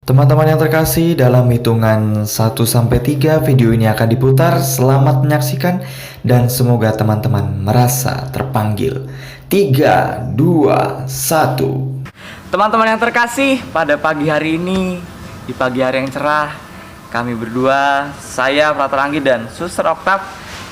Teman-teman yang terkasih, dalam hitungan 1-3 video ini akan diputar. Selamat menyaksikan dan semoga teman-teman merasa terpanggil. 3, 2, 1. Teman-teman yang terkasih, pada pagi hari ini, di pagi hari yang cerah, kami berdua, saya Frater Anggi dan Suster Oktav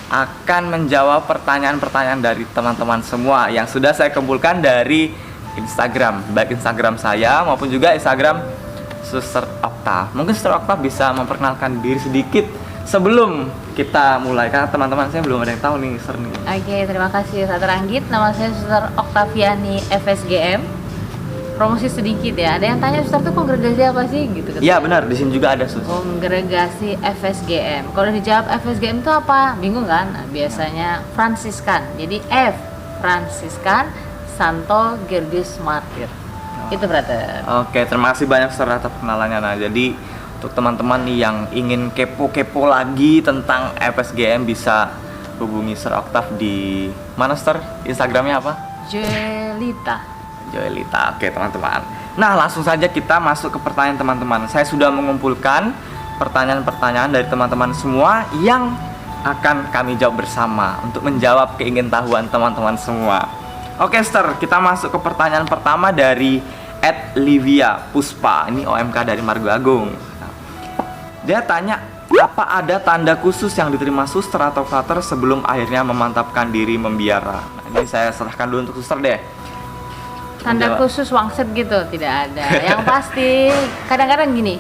akan menjawab pertanyaan-pertanyaan dari teman-teman semua yang sudah saya kumpulkan dari Instagram, baik Instagram saya maupun juga Instagram Suster Oktav. Mungkin Suster Oktav bisa memperkenalkan diri sedikit sebelum kita mulai, karena teman-teman saya belum ada yang tahu nih, Suster nih. Oke, terima kasih Frater Anggi. Nama saya Suster Oktaviani FSGM. Promosi sedikit ya. Ada yang tanya, Suster tuh kongregasi apa sih gitu? Iya benar, di sini juga ada Suster. Kongregasi FSGM. Kalau dijawab FSGM itu apa? Bingung kan? Nah, biasanya Fransiskan. Jadi F Fransiskan Santo Georgius Martir. Itu Frater. Oke, terima kasih banyak Suster atas perkenalannya. Nah, jadi untuk teman-teman nih yang ingin kepo-kepo lagi tentang FSGM bisa hubungi Suster Oktav di mana, Suster? Instagramnya apa? Joelita. Joelita. Oke teman-teman, nah langsung saja kita masuk ke pertanyaan teman-teman. Saya sudah mengumpulkan pertanyaan-pertanyaan dari teman-teman semua yang akan kami jawab bersama untuk menjawab keingintahuan teman-teman semua. Oke Suster, kita masuk ke pertanyaan pertama dari @Livia Puspa. Ini OMK dari Margo Agung. Dia tanya, apa ada tanda khusus yang diterima Suster atau Frater sebelum akhirnya memantapkan diri membiara? Nah, ini saya serahkan dulu untuk Suster deh. Tanda khusus wangsit gitu tidak ada. Yang pasti kadang-kadang gini,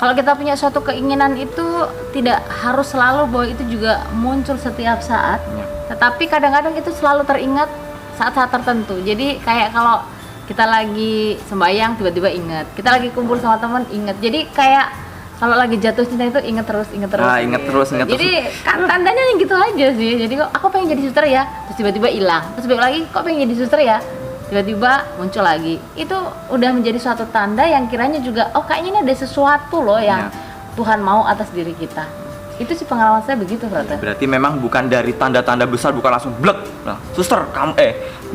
kalau kita punya suatu keinginan itu tidak harus selalu bahwa itu juga muncul setiap saat, tetapi kadang-kadang itu selalu teringat saat-saat tertentu. Jadi kayak kalau kita lagi sembahyang tiba-tiba ingat, kita lagi kumpul sama teman ingat. Jadi kayak kalau lagi jatuh cinta itu ingat terus. Nah, ingat terus. Jadi kan tandanya yang gitu aja sih. Jadi kok aku pengen jadi suster ya, terus tiba-tiba hilang. Terus balik lagi, kok pengen jadi suster ya, tiba-tiba muncul lagi. Itu udah menjadi suatu tanda yang kiranya juga, oh kayaknya ini ada sesuatu loh yang Tuhan mau atas diri kita. Itu sih pengalaman saya begitu, Frater. Berarti memang bukan dari tanda-tanda besar, bukan langsung blek. Nah, Suster, kamu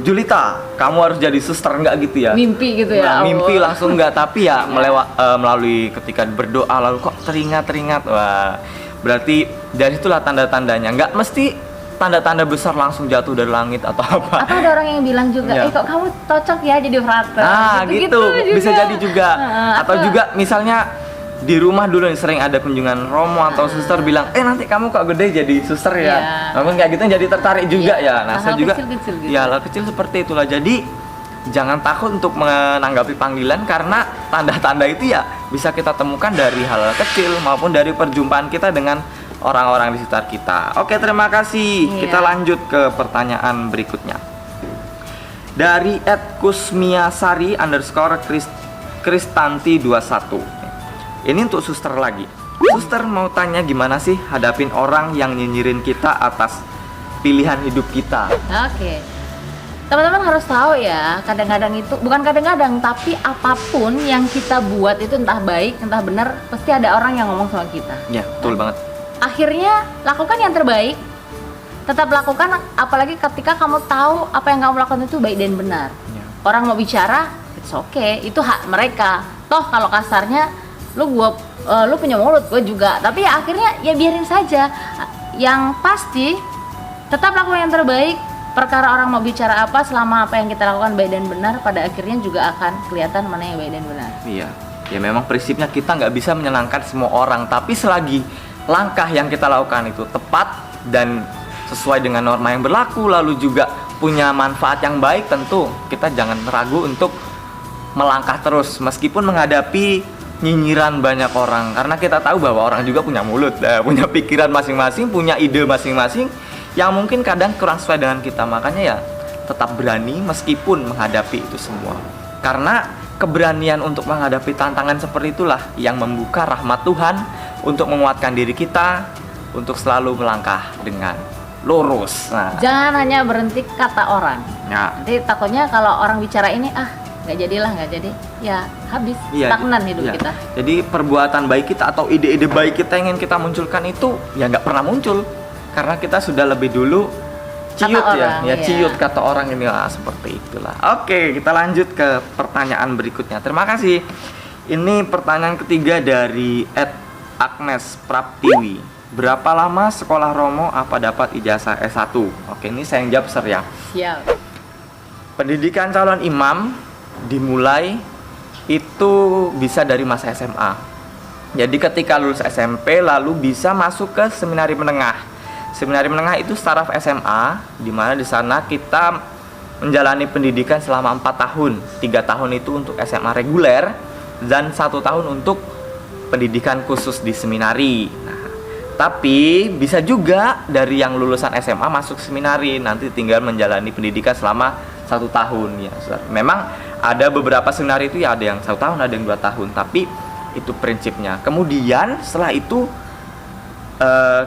Julita, kamu harus jadi suster, enggak gitu ya? Mimpi gitu ya. Nah, mimpi langsung enggak, tapi ya melalui ketika berdoa lalu kok teringat. Wah, berarti dari itulah tanda-tandanya. Enggak mesti tanda-tanda besar langsung jatuh dari langit atau apa. Atau ada orang yang bilang juga, kok kamu cocok ya jadi Frater. Nah, gitu. Bisa jadi juga. Atau juga misalnya di rumah dulu nih sering ada kunjungan romo atau suster bilang, nanti kamu kok gede jadi suster ya. Namun kayak gitu jadi tertarik juga ya. Nah, saya juga kecil-kecil gitu. Ya, hal kecil seperti itulah. Jadi jangan takut untuk menanggapi panggilan, karena tanda-tanda itu ya bisa kita temukan dari hal kecil maupun dari perjumpaan kita dengan orang-orang di sekitar kita. Oke, terima kasih. Kita lanjut ke pertanyaan berikutnya. Dari @kusmiasari_kristanti21. Ini untuk suster lagi. Suster mau tanya, gimana sih hadapin orang yang nyinyirin kita atas pilihan hidup kita? Oke. Teman-teman harus tahu ya, kadang-kadang itu, bukan kadang-kadang, tapi apapun yang kita buat itu entah baik, entah benar, pasti ada orang yang ngomong sama kita. Ya, betul banget. Akhirnya lakukan yang terbaik, tetap lakukan, apalagi ketika kamu tahu apa yang kamu lakukan itu baik dan benar. Orang mau bicara, it's okay, itu hak mereka. Toh kalau kasarnya lu punya mulut, gue juga, tapi ya akhirnya ya biarin saja. Yang pasti tetap lakukan yang terbaik. Perkara orang mau bicara apa, selama apa yang kita lakukan baik dan benar, pada akhirnya juga akan kelihatan mana yang baik dan benar. Iya, ya memang prinsipnya kita nggak bisa menyenangkan semua orang, tapi selagi langkah yang kita lakukan itu tepat dan sesuai dengan norma yang berlaku, lalu juga punya manfaat yang baik, tentu kita jangan ragu untuk melangkah terus meskipun menghadapi nyinyiran banyak orang, karena kita tahu bahwa orang juga punya mulut, punya pikiran masing-masing, punya ide masing-masing yang mungkin kadang kurang sesuai dengan kita. Makanya ya tetap berani meskipun menghadapi itu semua, karena keberanian untuk menghadapi tantangan seperti itulah yang membuka rahmat Tuhan untuk menguatkan diri kita untuk selalu melangkah dengan lurus. Nah, jangan hanya berhenti kata orang. Nanti takutnya kalau orang bicara ini, nggak jadi, ya habis, stagnan hidup kita. Jadi perbuatan baik kita atau ide-ide baik kita yang ingin kita munculkan itu ya nggak pernah muncul, karena kita sudah lebih dulu ciut ciut kata orang ini, seperti itulah. Oke, kita lanjut ke pertanyaan berikutnya. Terima kasih. Ini pertanyaan ketiga dari @Agnes Praptiwi. Berapa lama sekolah Romo apa dapat ijazah S1? Oke, ini saya yang jawab, Sir ya. Siap. Pendidikan calon imam dimulai itu bisa dari masa SMA. Jadi ketika lulus SMP lalu bisa masuk ke seminari menengah. Seminari menengah itu staraf SMA, di mana di sana kita menjalani pendidikan selama 4 tahun. 3 tahun itu untuk SMA reguler dan 1 tahun untuk pendidikan khusus di seminari. Nah, tapi bisa juga dari yang lulusan SMA masuk seminari, nanti tinggal menjalani pendidikan selama 1 tahun ya. Memang ada beberapa seminari itu ya, ada yang 1 tahun, ada yang 2 tahun, tapi itu prinsipnya. Kemudian setelah itu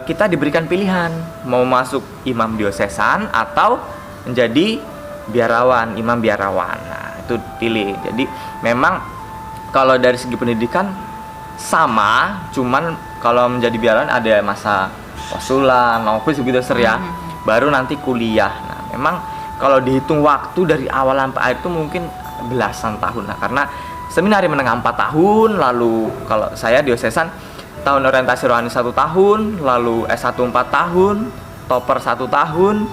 kita diberikan pilihan mau masuk imam diosesan atau menjadi biarawan, imam biarawan. Nah, itu pilih. Jadi memang kalau dari segi pendidikan sama, cuman kalau menjadi biarawan ada masa wasulan, nofis begitu, Sir ya. Baru nanti kuliah. Nah, memang kalau dihitung waktu dari awal sampai akhir itu mungkin belasan tahun. Nah, karena seminari menengah 4 tahun, lalu kalau saya diosesan tahun orientasi rohani 1 tahun, lalu S1 4 tahun, topper 1 tahun,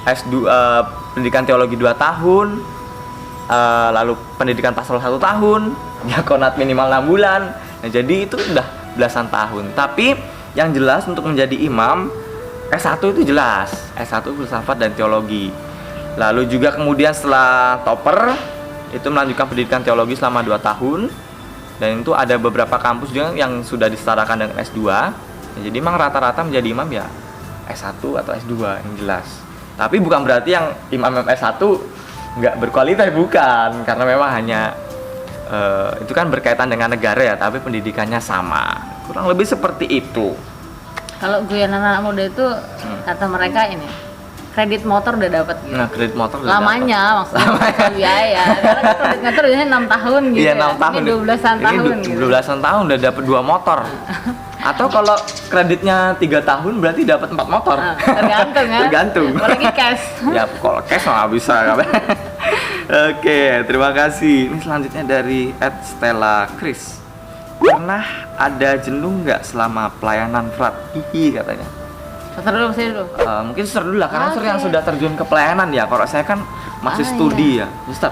S2 pendidikan teologi 2 tahun, lalu pendidikan pastoral 1 tahun, diakonat minimal 6 bulan. Nah, jadi itu udah belasan tahun. Tapi yang jelas untuk menjadi imam S1 itu jelas, S1 filsafat dan teologi. Lalu juga kemudian setelah topper itu melanjutkan pendidikan teologi selama 2 tahun. Dan itu ada beberapa kampus juga yang sudah disetarakan dengan S2. Ya, jadi memang rata-rata menjadi imam ya S1 atau S2 yang jelas. Tapi bukan berarti yang imam S1 nggak berkualitas, bukan. Karena memang hanya itu kan berkaitan dengan negara ya, tapi pendidikannya sama. Kurang lebih seperti itu. Kalau guyonan anak muda itu kata mereka ini kredit motor udah dapat gitu. Nah, kredit motor udah Lamanya maksudnya biaya. Karena kredit motor biasanya 6 tahun gitu. Iya, ya. 6 tahun. Ini 12-an tahun gitu. 12-an tahun udah dapat 2 motor. Atau kalau kreditnya 3 tahun berarti dapat 4 motor. Tergantung ya. Tergantung. Apalagi cash. Ya, kalau cash nggak bisa. Oke, terima kasih. Ini selanjutnya dari @Stella Chris. Pernah ada jenuh nggak selama pelayanan frat? Hihi katanya. Seter dulu, saya dulu. Mungkin Suster dulu lah, karena Suster yang Oke. sudah terjun ke pelayanan ya. Kalau saya kan masih studi ya, Suster.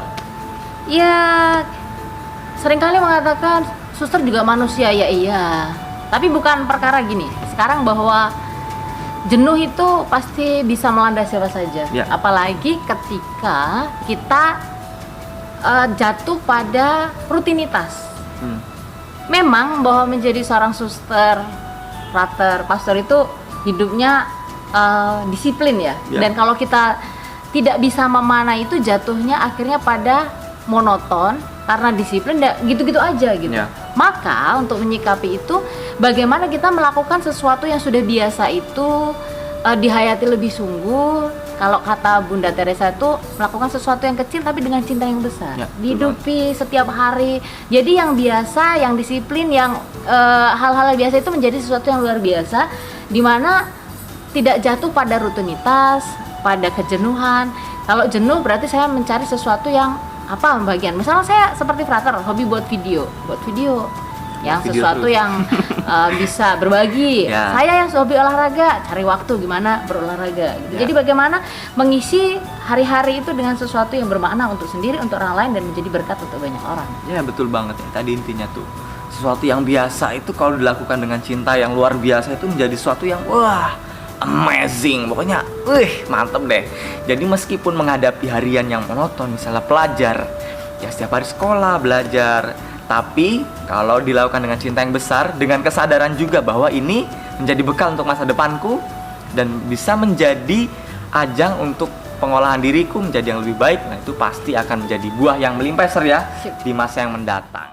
Ya, seringkali mengatakan suster juga manusia, ya iya. Tapi bukan perkara gini. Sekarang bahwa jenuh itu pasti bisa melanda siapa saja. Ya. Apalagi ketika kita jatuh pada rutinitas. Memang bahwa menjadi seorang suster, frater, pastor itu hidupnya disiplin ya. Dan kalau kita tidak bisa memanah itu, jatuhnya akhirnya pada monoton karena disiplin gitu-gitu aja gitu. Ya. Maka untuk menyikapi itu, bagaimana kita melakukan sesuatu yang sudah biasa itu dihayati lebih sungguh. Kalau kata Bunda Teresa itu melakukan sesuatu yang kecil tapi dengan cinta yang besar. Ya, dihidupi setiap hari. Jadi yang biasa, yang disiplin, yang hal-hal biasa itu menjadi sesuatu yang luar biasa, di mana tidak jatuh pada rutinitas, pada kejenuhan. Kalau jenuh berarti saya mencari sesuatu yang bagian. Misalnya saya seperti frater, hobi buat video yang Video sesuatu terus. yang bisa berbagi. Ya. Saya yang hobi olahraga, cari waktu gimana berolahraga gitu. Ya. Jadi bagaimana mengisi hari-hari itu dengan sesuatu yang bermakna untuk sendiri, untuk orang lain, dan menjadi berkat untuk banyak orang. Ya, betul banget ya. Tadi intinya tuh, sesuatu yang biasa itu kalau dilakukan dengan cinta yang luar biasa itu menjadi sesuatu yang wah, amazing. Pokoknya, mantep deh. Jadi meskipun menghadapi harian yang monoton, misalnya pelajar, ya setiap hari sekolah, belajar, tapi kalau dilakukan dengan cinta yang besar, dengan kesadaran juga bahwa ini menjadi bekal untuk masa depanku dan bisa menjadi ajang untuk pengolahan diriku menjadi yang lebih baik, nah itu pasti akan menjadi buah yang melimpah, Sir ya, di masa yang mendatang.